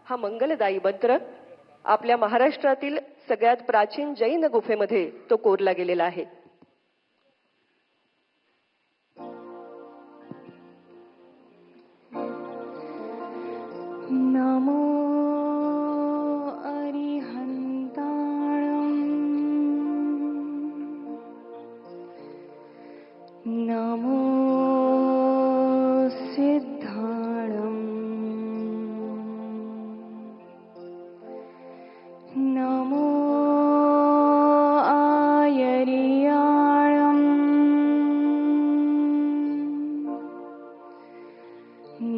हा मंगलदायी मंत्र आपल्या महाराष्ट्रातील सगळ्यात प्राचीन जैन गुफेमध्ये तो कोरला गेलेला आहे. नमो नमो सिद्धाणम् नमो आयर्याणम्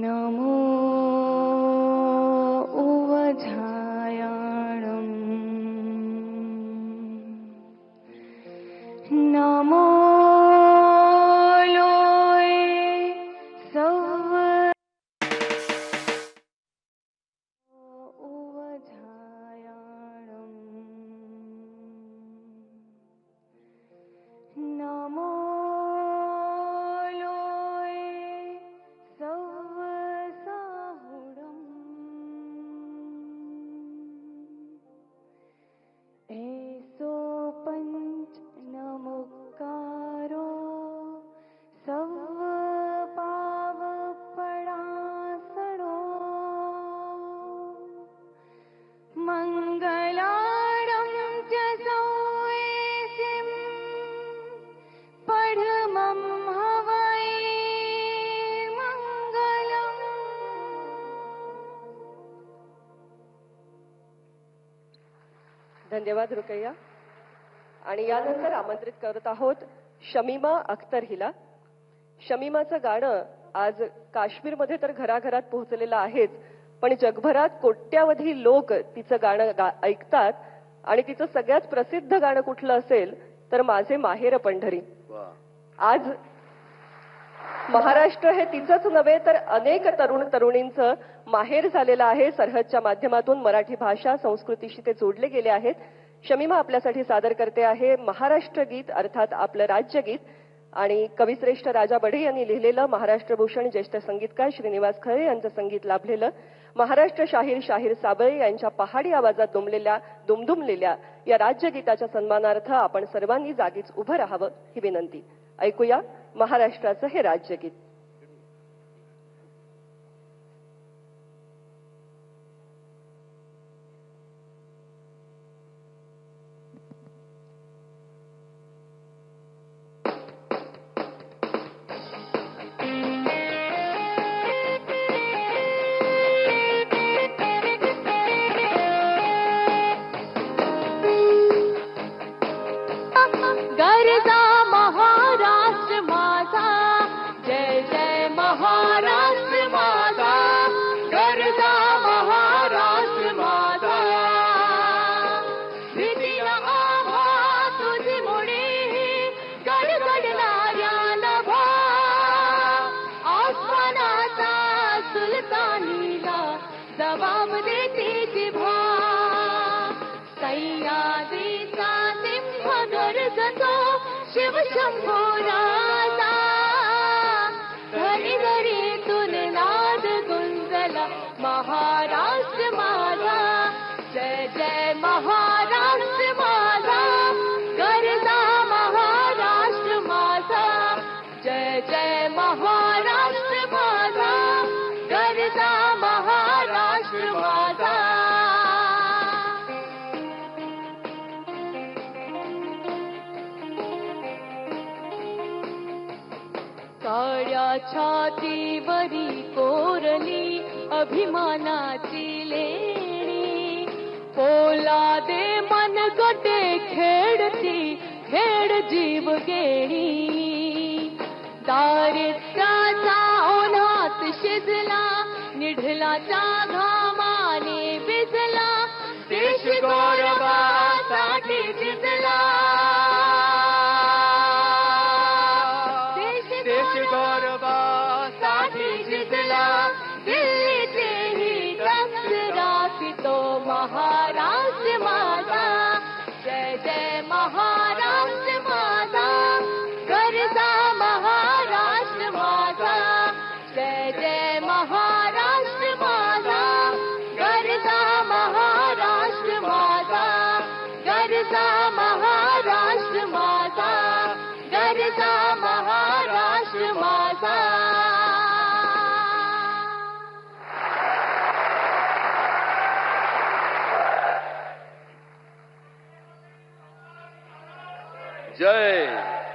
नमो उवझायाणम् नमो ऐसो पंच नमोकारो सव पाव पडासणो मंगलारं च सौयसिं पढमं हवै मंगलम्. धन्यवाद रुकैया. आणि यानंतर आमंत्रित करत आहोत शमीमा अख्तर हिला. शमीमाचं गाणं आज काश्मीरमध्ये तर घराघरात पोहोचलेलं आहेच, पण जगभरात कोट्यावधी लोक तिचं गाणं ऐकतात. आणि तिचं सगळ्यात प्रसिद्ध गाणं कुठलं असेल तर माझे माहेर पंढरी. आज महाराष्ट्र हे तिचंच नव्हे तर अनेक तरुण तरुणींचं माहेर झालेलं आहे. सरहदच्या माध्यमातून मराठी भाषा संस्कृतीशी ते जोडले गेले आहेत. शमीमा आपल्यासाठी सादर करते आहे महाराष्ट्र गीत, अर्थात आपलं राज्यगीत. आणि कविश्रेष्ठ राजा बढे यांनी लिहिलेलं, महाराष्ट्र भूषण ज्येष्ठ संगीतकार श्रीनिवास खळे यांचं संगीत लाभलेलं, महाराष्ट्र शाहीर साबळे यांच्या पहाडी आवाजात दुमदुमलेल्या या राज्यगीताच्या सन्मानार्थ आपण सर्वांनी जागीच उभं राहावं ही विनंती. ऐकूया महाराष्ट्राचं हे राज्यगीत. गरजा महाराष्ट्र माझा, जय जय महाराष्ट्र माझा. गरजा महाराष्ट्र माझा, भीतीला आभा तुझी मुळे गडगडणाऱ्या नभा. आसमानाचा सुलतानीला जबाब देते जिभा. सह्याद्रीचा सिंह गरजतो शिव शंभो राजा. घरी घरीतून नाद गुंजला महाराष्ट्र माझा. जय जय महाराष्ट्र माझा, गरजा महाराष्ट्र माझा. जय जय महाराष्ट्र माझा, गरजा महाराष्ट्र माझा. काळ्या छातीवरी कोरली अभिमानाची लेणी. पोलादे मनगटे खेळती खेळ जीव गेली. दारिद्र्याचा ओढात शिजला, निढलाच्या घामाने भिजला. देश गौरवासाठी झिजला, देश गौरवासाठी झिजला. दिल्लीचेही रक्त राखतो महाराष्ट्र माझा. जय जय महाराष्ट्र माझा, गरजा महाराष्ट्र माझा. जय जय महाराष्ट्र माझा, गरजा माझा महाराष्ट्र माझा. जय